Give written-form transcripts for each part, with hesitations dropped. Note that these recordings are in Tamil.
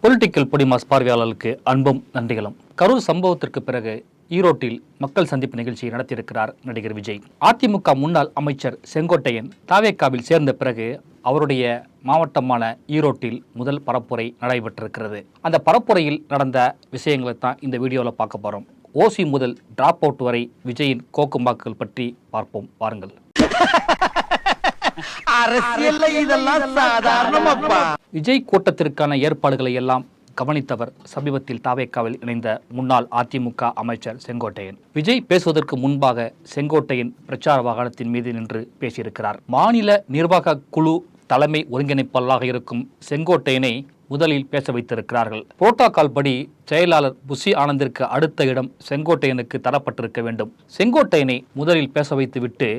பொலிட்டிக்கல் பொடிமாஸ் பார்வையாளர்களுக்கு அன்பும் நன்றிகளும். கரூர் சம்பவத்திற்கு பிறகு ஈரோட்டில் மக்கள் சந்திப்பு நிகழ்ச்சியை நடத்தியிருக்கிறார் நடிகர் விஜய். அதிமுக முன்னாள் அமைச்சர் செங்கோட்டையன் தாவேக்காவில் சேர்ந்த பிறகு அவருடைய மாவட்டமான ஈரோட்டில் முதல் பரப்புரை நடைபெற்றிருக்கிறது. அந்த பரப்புரையில் நடந்த விஷயங்களை தான் இந்த வீடியோவில் பார்க்க போறோம். ஓசி முதல் டிராப் அவுட் வரை விஜயின் கோக்கும்பாக்குகள் பற்றி பார்ப்போம் வாருங்கள். விஜய் கூட்டத்திற்கான ஏற்பாடுகளை எல்லாம் கவனித்தவர் சமீபத்தில் தாவேக்காவில் இணைந்த முன்னாள் அதிமுக அமைச்சர் செங்கோட்டையன். விஜய் பேசுவதற்கு முன்பாக செங்கோட்டையன் பிரச்சார வாகனத்தின் மீது நின்று பேசியிருக்கிறார். மாநில நிர்வாக குழு தலைமை ஒருங்கிணைப்பாளராக இருக்கும் செங்கோட்டையனை முதலில் பேச வைத்திருக்கிறார்கள். புரோட்டோகால் படி செயலாளர் புஷி ஆனந்திற்கு அடுத்த இடம் செங்கோட்டையனுக்கு தரப்பட்டிருக்க வேண்டும். செங்கோட்டையனை முதலில் பேச வைத்துவிட்டு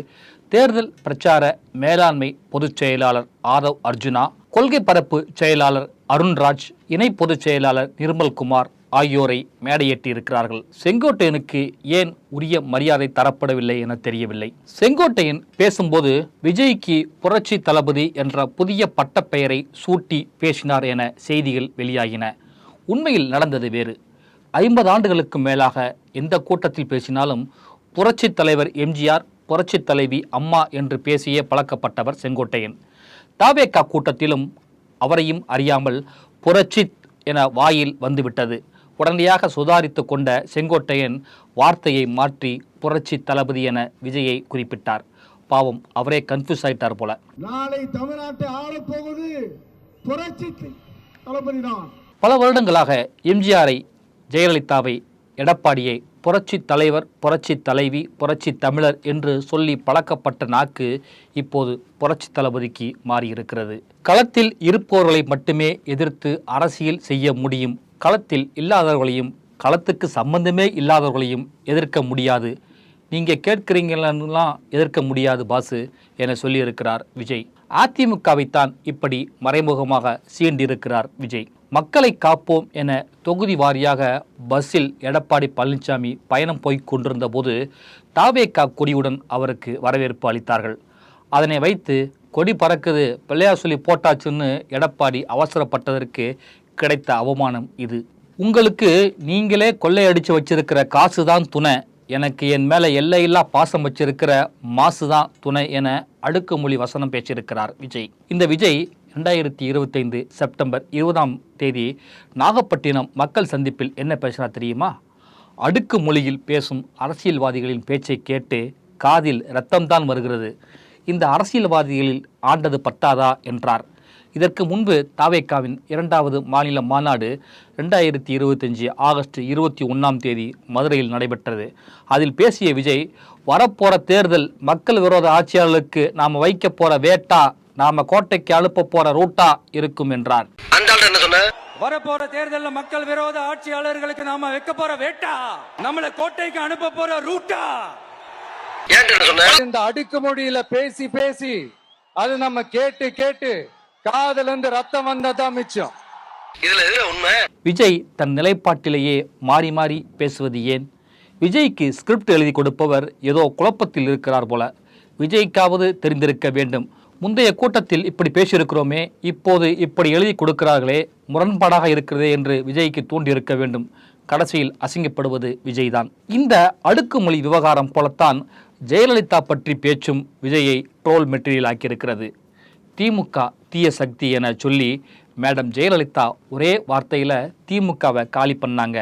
தேர்தல் பிரச்சார மேலாண்மை பொதுச் செயலாளர் ஆதவ் அர்ஜுனா, கொள்கை பரப்பு செயலாளர் அருண்ராஜ், இணை பொதுச் செயலாளர் நிர்மல்குமார் ஆகியோரை மேடையேற்றி இருக்கிறார்கள். செங்கோட்டையனுக்கு ஏன் உரிய மரியாதை தரப்படவில்லை என தெரியவில்லை. செங்கோட்டையன் பேசும்போது விஜய்க்கு புரட்சி தளபதி என்ற புதிய பட்டப்பெயரை சூட்டி பேசினார் என செய்திகள் வெளியாகின. உண்மையில் நடந்தது வேறு. 50 ஆண்டுகளுக்கு மேலாக எந்த கூட்டத்தில் பேசினாலும் புரட்சி தலைவர் எம்ஜிஆர், புரட்சி தலைவி அம்மா என்று பேசியே பழக்கப்பட்டவர் செங்கோட்டையன். தாவேக்கா கூட்டத்திலும் அவரையும் அறியாமல் புரட்சி என வாயில் வந்துவிட்டது. உடனடியாக சுதாரித்து கொண்ட செங்கோட்டையன் வார்த்தையை மாற்றி புரட்சி தளபதி என விஜயை குறிப்பிட்டார். பாவம், அவரே கன்ஃபியூஸ் ஆயிட்டார் போல. நாளை தமிழ்நாட்டை ஆளப்போவது புரட்சி தளபதி தான். பல வருடங்களாக எம்ஜிஆரை, ஜெயலலிதாவை, எடப்பாடியை புரட்சி தலைவர், புரட்சி தலைவி, புரட்சி தமிழர் என்று சொல்லி பழக்கப்பட்ட நாக்கு இப்போது புரட்சி தளபதிக்கு மாறியிருக்கிறது. களத்தில் இருப்பவர்களை மட்டுமே எதிர்த்து அரசியல் செய்ய முடியும். களத்தில் இல்லாதவர்களையும், களத்துக்கு சம்பந்தமே இல்லாதவர்களையும் எதிர்க்க முடியாது. நீங்கள் கேட்கிறீங்களெல்லாம் எதிர்க்க முடியாது பாசு என சொல்லியிருக்கிறார் விஜய். அதிமுகவைத்தான் இப்படி மறைமுகமாக சீண்டிருக்கிறார் விஜய். மக்களை காப்போம் என தொகுதி வாரியாக பஸ்ஸில் எடப்பாடி பழனிசாமி பயணம் போய்க் கொண்டிருந்த போது தாவேக்கா கொடியுடன் அவருக்கு வரவேற்பு அளித்தார்கள். அதனை வைத்து கொடி பறக்குது, பிள்ளையார் சொல்லி போட்டாச்சுன்னு எடப்பாடி அவசரப்பட்டதற்கு கிடைத்த அவமானம் இது. உங்களுக்கு நீங்களே கொள்ளையடிச்சு வச்சிருக்கிற காசு தான் துணை, எனக்கு என் மேலே எல்லையில்லா பாசம் வச்சிருக்கிற மாசு தான் துணை என அடுக்குமொழி வசனம் பேசியிருக்கிறார் விஜய். இந்த விஜய் 2025 செப்டம்பர் 20 நாகப்பட்டினம் மக்கள் சந்திப்பில் என்ன பேசினார் தெரியுமா? அடுக்கு மொழியில் பேசும் அரசியல்வாதிகளின் பேச்சை கேட்டு காதில் இரத்தம்தான் வருகிறது. இந்த அரசியல்வாதிகளில் ஆண்டது பத்தாதா என்றார். இதற்கு முன்பு தாவேக்காவின் 2வது மாநில மாநாடு 2025 ஆகஸ்ட் 21 மதுரையில் நடைபெற்றது. அதில் பேசிய விஜய், வரப்போற தேர்தல் மக்கள் விரோத ஆட்சியாளர்களுக்கு நாம வைக்க போற வேட்டா, நாம கோட்டைக்கு அனுப்ப போற ரூட்டா இருக்கும் என்றார். வரப்போற தேர்தலில் மக்கள் விரோத ஆட்சியாளர்களுக்கு நாம வைக்க போற வேட்டா, நம்மள கோட்டைக்கு அனுப்ப போற ரூட்டா. இந்த அடுக்குமொழியில பேசி பேசி அது நம்ம கேட்டு கேட்டு காதல் இருந்து ரத்தம் வந்ததான் மிச்சம். விஜய் தன் நிலைப்பாட்டிலேயே மாறி மாறி பேசுவது ஏன்? விஜய்க்கு ஸ்கிரிப்ட் எழுதி கொடுப்பவர் ஏதோ குழப்பத்தில் இருக்கிறார் போல. விஜய்க்காவது தெரிந்திருக்க வேண்டும். முந்தைய கூட்டத்தில் இப்படி பேசியிருக்கிறோமே, இப்போது இப்படி எழுதி கொடுக்கிறார்களே, முரண்பாடாக இருக்கிறதே என்று விஜய்க்கு தூண்டியிருக்க வேண்டும். கடைசியில் அசிங்கப்படுவது விஜய் தான். இந்த அடுக்குமொழி விவகாரம் போலத்தான் ஜெயலலிதா பற்றி பேச்சும் விஜயை ட்ரோல் மெட்டீரியல் ஆக்கியிருக்கிறது. திமுக தீய சக்தி என சொல்லி மேடம் ஜெயலலிதா ஒரே வார்த்தையில் திமுகவை காலி பண்ணாங்க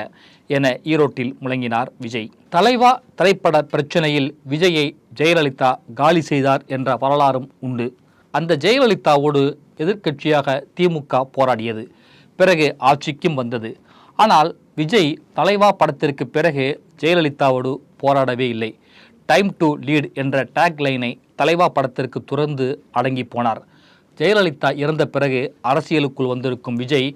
என ஈரோட்டில் முழங்கினார் விஜய். தலைவா திரைப்பட பிரச்சனையில் விஜயை ஜெயலலிதா காலி செய்தார் என்ற வரலாறும் உண்டு. அந்த ஜெயலலிதாவோடு எதிர்க்கட்சியாக திமுக போராடியது, பிறகு ஆட்சிக்கும் வந்தது. ஆனால் விஜய் தலைவா படத்திற்கு பிறகு ஜெயலலிதாவோடு போராடவே இல்லை. டைம் டு லீட் என்ற டேக்லைனை தலைவா படத்திற்கு துறந்து அடங்கி போனார். ஜெயலலிதா இறந்த பிறகு அரசியலுக்குள் வந்திருக்கும் விஜய்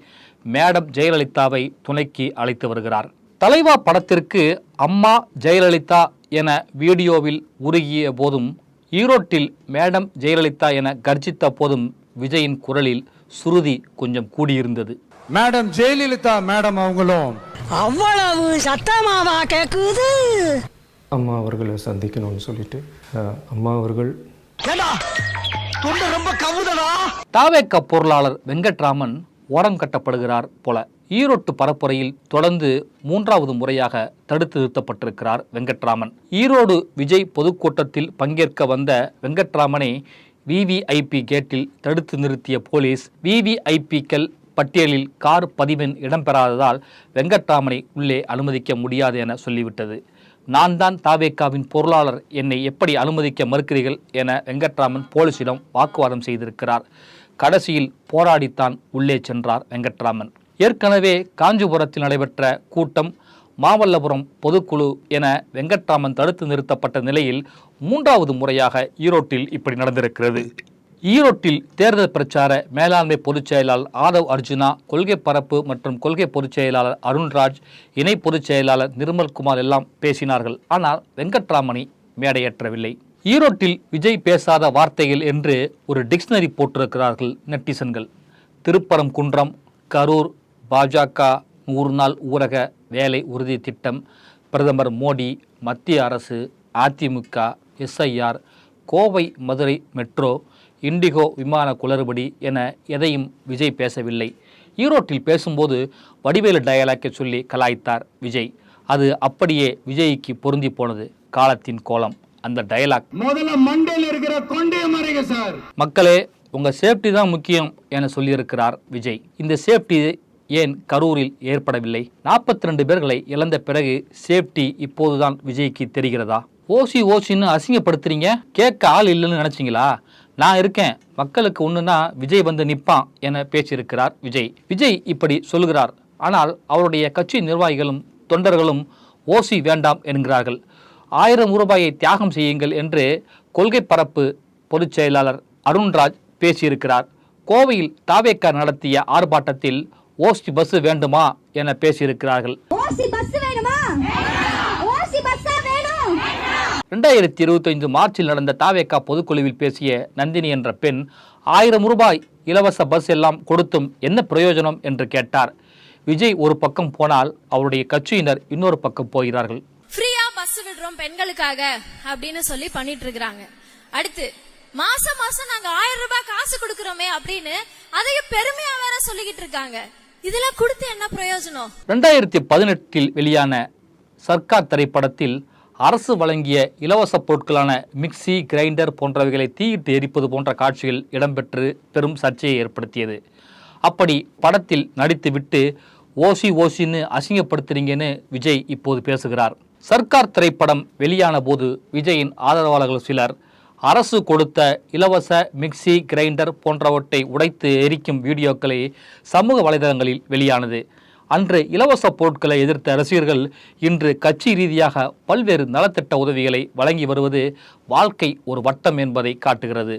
மேடம் ஜெயலலிதாவை துணைக்கு அழைத்து வருகிறார். தலைவா படத்திற்கு அம்மா ஜெயலலிதா என வீடியோவில் உருகிய போதும், ஈரோட்டில் மேடம் ஜெயலலிதா என கர்ஜித்த போதும் விஜயின் குரலில் சுருதி கொஞ்சம் கூடியிருந்தது. மேடம் ஜெயலலிதா மேடம் அவங்களும் அவ்வளவு சத்தமாவா கேக்குது? அம்மா அவர்களை சந்திக்கணும்னு சொல்லிட்டு அம்மா அவர்கள் தாவேக்கா பொருளாளர் வெங்கட்ராமன் ஓரம் கட்டப்படுகிறார் போல. ஈரோட்டு பரப்புரையில் தொடர்ந்து 3வது முறையாக தடுத்து நிறுத்தப்பட்டிருக்கிறார் வெங்கட்ராமன். ஈரோடு விஜய் பொதுக்கூட்டத்தில் பங்கேற்க வந்த வெங்கட்ராமனை விவிஐபி கேட்டில் தடுத்து நிறுத்திய போலீஸ் விவிஐபிக்கள் பட்டியலில் கார் பதிவெண் இடம்பெறாததால் வெங்கட்ராமனை உள்ளே அனுமதிக்க முடியாது என சொல்லிவிட்டது. நான் தான் தாவேகாவின் பொருளாளர், என்னை எப்படி அனுமதிக்க மறுக்கிறீர்கள் என வெங்கட்ராமன் போலீசிடம் வாக்குவாதம் செய்திருக்கிறார். கடைசியில் போராடித்தான் உள்ளே சென்றார் வெங்கட்ராமன். ஏற்கனவே காஞ்சிபுரத்தில் நடைபெற்ற கூட்டம், மாமல்லபுரம் பொதுக்குழு என வெங்கட்ராமன் தடுத்து நிறுத்தப்பட்ட நிலையில் 3வது முறையாக ஈரோட்டில் இப்படி நடந்திருக்கிறது. ஈரோட்டில் தேர்தல் பிரச்சார மேலாண்மை பொதுச் செயலாளர் ஆதவ் அர்ஜுனா, கொள்கை பரப்பு மற்றும் கொள்கை பொதுச் செயலாளர் அருண்ராஜ், இணை பொதுச் செயலாளர் நிர்மல்குமார் எல்லாம் பேசினார்கள். ஆனால் வெங்கட்ராமனை மேடையேற்றவில்லை. ஈரோட்டில் விஜய் பேசாத வார்த்தைகள் என்று ஒரு டிக்ஷனரி போட்டிருக்கிறார்கள் நெட்டிசன்கள். திருப்பரங்குன்றம், கரூர், பாஜக 100 நாள் ஊரக வேலை உறுதி திட்டம், பிரதமர் மோடி, மத்திய அரசு, AIADMK, SIR, Kovai Madurai metro, indigo விமான குளறுபடி என எதையும் விஜய் பேசவில்லை. ஈரோட்டில் பேசும்போது வடிவேலு டயலாக்கை சொல்லி கலாய்த்தார் விஜய். அது அப்படியே விஜய்க்கு பொருந்தி போனது. காலத்தின் கோலம் அந்த டயலாக். முதல்ல மண்டையில் இருக்கிற கொண்டைய மறைங்க சார். மக்களே, உங்க சேஃப்டி தான் முக்கியம் என சொல்லியிருக்கிறார் விஜய். இந்த சேஃப்டி ஏன் கரூரில் ஏற்படவில்லை? 42 பேர்களை இழந்த பிறகு சேஃப்டி இப்போதுதான் விஜய்க்கு தெரிகிறதா? ஓசின்னு அசிங்கப்படுத்துறீங்க, கேட்க ஆள் இல்லைன்னு நினைச்சிங்களா? நான் இருக்கேன், மக்களுக்கு ஒண்ணுன்னா விஜய் வந்து நிற்பான் என பேசியிருக்கிறார் விஜய். விஜய் இப்படி சொல்கிறார். ஆனால் அவருடைய கட்சி நிர்வாகிகளும் தொண்டர்களும் ஓசி வேண்டாம் என்கிறார்கள். 1000 ரூபாயை தியாகம் செய்யுங்கள் என்று கொள்கை பரப்பு பொதுச் செயலாளர் அருண்ராஜ் பேசியிருக்கிறார். கோவையில் தாவேகா நடத்திய ஆர்ப்பாட்டத்தில் ஓசி பஸ் வேண்டுமா என பேசியிருக்கிறார்கள். 2025 மார்ச்சில் நடந்த தாவேகா பொதுக்குழுவில் பேசிய நந்தினி என்ற பெண் 1000 ரூபாய் இலவச பஸ் எல்லாம் கொடுத்தும் என்ன பிரயோஜனம் என்று கேட்டார். விஜய் ஒரு பக்கம் போனால் அவருடைய கட்சியினர் இன்னொரு பக்கம் போகிறார்கள். ஃப்ரீயா பஸ் விடுறோம் பெண்களுக்காக அப்படின்னு சொல்லி பண்ணிட்டு இருக்காங்க. அடுத்து மாசம் மாசம் நாங்க 1000 ரூபாய் காசு கொடுக்கறோமே அப்படின்னு அதையும் பெருமையா வேற சொல்லிக்கிட்டு இருக்காங்க. இதெல்லாம் கொடுத்து என்ன பிரயோஜனம்? 2018 வெளியான சர்க்கார் திரைப்படத்தில் அரசு வழங்கிய இலவச பொருட்களான மிக்சி, கிரைண்டர் போன்றவைகளை தீயிட்டு எரிப்பது போன்ற காட்சிகள் இடம்பெற்று பெரும் சர்ச்சையை ஏற்படுத்தியது. அப்படி படத்தில் நடித்துவிட்டு ஓசின்னு அசிங்கப்படுத்துறீங்கன்னு விஜய் இப்போது பேசுகிறார். சர்க்கார் திரைப்படம் வெளியான போது விஜயின் ஆதரவாளர்கள் சிலர் அரசு கொடுத்த இலவச மிக்சி, கிரைண்டர் போன்றவற்றை உடைத்து எரிக்கும் வீடியோக்களை சமூக வலைதளங்களில் வெளியானது. அன்று இலவச பொருட்களை எதிர்த்த ரசிகர்கள் இன்று கட்சி ரீதியாக பல்வேறு நலத்திட்ட உதவிகளை வழங்கி வருவது வாழ்க்கை ஒரு வட்டம் என்பதை காட்டுகிறது.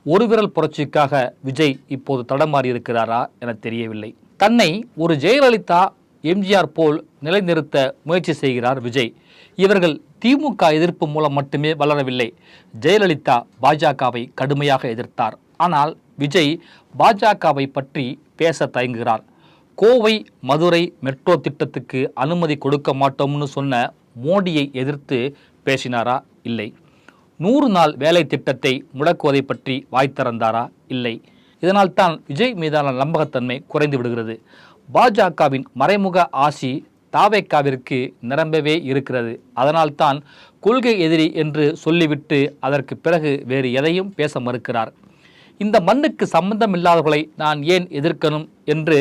ஒரு விரல் புரட்சிக்காக விஜய் இப்போது தடமாறியிருக்கிறாரா என தெரியவில்லை. தன்னை ஒரு ஜெயலலிதா, எம்ஜிஆர் போல் நிலைநிறுத்த முயற்சி செய்கிறார் விஜய். இவர்கள் திமுக எதிர்ப்பு மூலம் மட்டுமே வளரவில்லை. ஜெயலலிதா பாஜகவை கடுமையாக எதிர்த்தார். ஆனால் விஜய் பாஜகவை பற்றி பேச தயங்குகிறார். கோவை மதுரை மெட்ரோ திட்டத்துக்கு அனுமதி கொடுக்க மாட்டோம்னு சொன்ன மோடியை எதிர்த்து பேசினாரா? இல்லை. 100 நாள் வேலை திட்டத்தை முடக்குவதை பற்றி வாய் திறந்தாரா? இல்லை. இதனால் தான் விஜய் மீதான நம்பகத்தன்மை குறைந்து விடுகிறது. பாஜகவின் மறைமுக ஆசி தாவேகாவிற்கு நிரம்பவே இருக்கிறது. அதனால்தான் கொள்கை எதிரி என்று சொல்லிவிட்டு அதற்கு பிறகு வேறு எதையும் பேச மறுக்கிறார். இந்த மண்ணுக்கு சம்பந்தமில்லாதவர்களை நான் ஏன் எதிர்க்கணும் என்று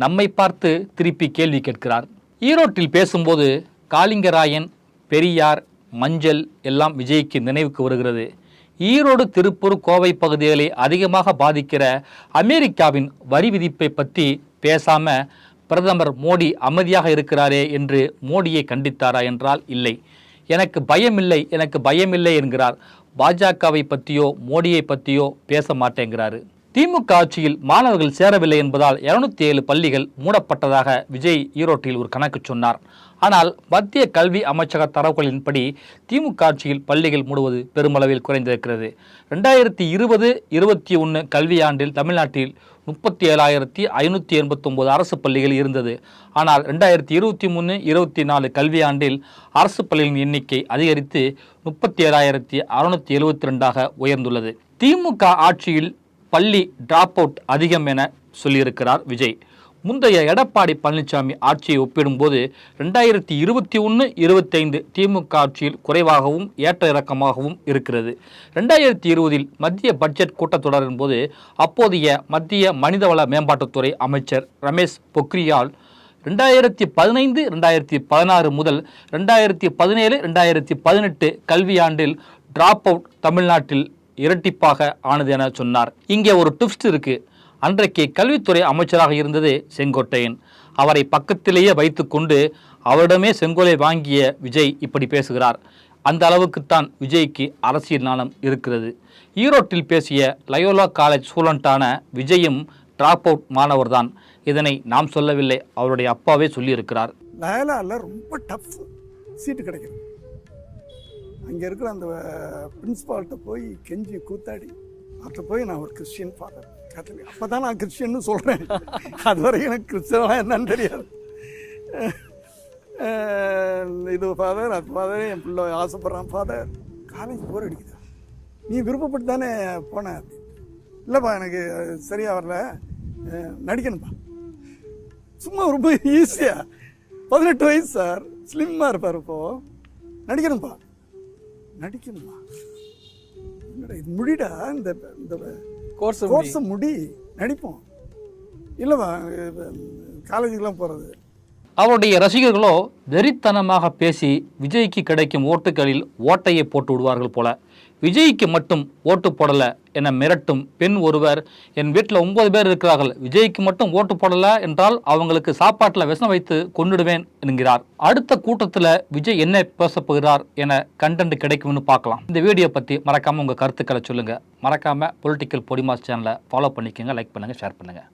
நம்மை பார்த்து திருப்பி கேள்வி கேட்கிறார். ஈரோட்டில் பேசும்போது காளிங்கராயன், பெரியார், மஞ்சள் எல்லாம் விஜய்க்கு நினைவுக்கு வருகிறது. ஈரோடு, திருப்பூர், கோவை பகுதிகளை அதிகமாக பாதிக்கிற அமெரிக்காவின் வரி விதிப்பை பற்றி பேசாம பிரதமர் மோடி அமைதியாக இருக்கிறாரே என்று மோடியை கண்டித்தாரா என்றால் இல்லை. எனக்கு பயமில்லை என்கிறார். பாஜகவை பற்றியோ மோடியை பற்றியோ பேச மாட்டேங்கிறாரு. திமுக ஆட்சியில் மாணவர்கள் சேரவில்லை என்பதால் 207 பள்ளிகள் மூடப்பட்டதாக விஜய் ஈரோட்டில் ஒரு கணக்கு சொன்னார். ஆனால் மத்திய கல்வி அமைச்சக தரவுகளின்படி திமுக ஆட்சியில் பள்ளிகள் மூடுவது பெருமளவில் குறைந்திருக்கிறது. 2020-21 கல்வியாண்டில் தமிழ்நாட்டில் 37,589 அரசு பள்ளிகள் இருந்தது. ஆனால் 2023-24 கல்வியாண்டில் அரசு பள்ளிகளின் எண்ணிக்கை அதிகரித்து 37,672ஆக உயர்ந்துள்ளது. திமுக ஆட்சியில் பள்ளி டிராப் அவுட் அதிகம் என சொல்லியிருக்கிறார் விஜய். முந்தைய எடப்பாடி பழனிசாமி ஆட்சியை ஒப்பிடும்போது 2021-25 திமுக ஆட்சியில் குறைவாகவும் ஏற்ற இறக்கமாகவும் இருக்கிறது. 2020 மத்திய பட்ஜெட் கூட்டத்தொடரின் போது அப்போதைய மத்திய மனிதவள மேம்பாட்டுத்துறை அமைச்சர் ரமேஷ் பொக்ரியால் 2015-2016 முதல் 2017-2018 கல்வியாண்டில் டிராப் அவுட் தமிழ்நாட்டில் இரட்டிப்பாக ஆனது என சொன்னார். இங்கே ஒரு ட்விஸ்ட் இருக்கு. அன்றைக்கு கல்வித்துறை அமைச்சராக இருந்தது செங்கோட்டையன். அவரை பக்கத்திலேயே வைத்துக்கொண்டு அவரிடமே செங்கோலை வாங்கிய விஜய் இப்படி பேசுகிறார். அந்த அளவுக்குத்தான் விஜய்க்கு அரசியல் ஞானம் இருக்கிறது. ஈரோட்டில் பேசிய லயோலா காலேஜ் ஸ்டூடெண்டான விஜயும் டிராப் அவுட் மாணவர் தான். இதனை நாம் சொல்லவில்லை, அவருடைய அப்பாவே சொல்லியிருக்கிறார். லயோலாவில் ரொம்ப டஃப் சீட்டு கிடைக்கிறது. அங்கே இருக்கிற அந்த பிரின்ஸ்பால்கிட்ட போய் கெஞ்சி கூத்தாடி அவர்கிட்ட போய் நான் ஒரு கிறிஸ்டியன் ஃபாதர் கேத்தலிக், அப்போ தான் நான் கிறிஸ்டியன்னு சொல்கிறேன். அது வரைக்கும் எனக்கு கிறிஸ்தவம் என்னன்னு தெரியாது. இது ஃபாதர், அது ஃபாதர், என் பிள்ளை ஆசைப்படுறான் ஃபாதர். காலேஜ் போர் அடிக்குதா, நீ விருப்பப்பட்டு தானே போன? இல்லைப்பா எனக்கு சரியாக வரல, நடிக்கணும்ப்பா. சும்மா ரொம்ப ஈஸியாக 18 வயசு சார், ஸ்லிம்மாக இருப்பார். இப்போது நடிக்கணும்ப்பா. இது முடிடா, இந்த கோர்ஸை முடி, நடிப்போம். இல்லைப்பா காலேஜுக்கெலாம் போகிறது. அவருடைய ரசிகர்களோ வெறித்தனமாக பேசி விஜய்க்கு கிடைக்கும் ஓட்டுகளில் ஓட்டையை போட்டு விடுவார்கள் போல. விஜய்க்கு மட்டும் ஓட்டு போடலை என மிரட்டும் பெண் ஒருவர், என் வீட்டில் 9 பேர் இருக்கிறார்கள், விஜய்க்கு மட்டும் ஓட்டு போடலை என்றால் அவங்களுக்கு சாப்பாட்டில் விஷம் வைத்து கொன்னுடுவேன் என்கிறார். அடுத்த கூட்டத்தில் விஜய் என்ன பேசப் போகிறார் என கண்டென்ட் கிடைக்கும்னு பார்க்கலாம். இந்த வீடியோ பற்றி மறக்காமல் உங்கள் கருத்துக்களை சொல்லுங்கள். மறக்காமல் பொலிட்டிக்கல் பொடிமாஸ் சேனலை ஃபாலோ பண்ணிக்கோங்க, லைக் பண்ணுங்கள், ஷேர் பண்ணுங்கள்.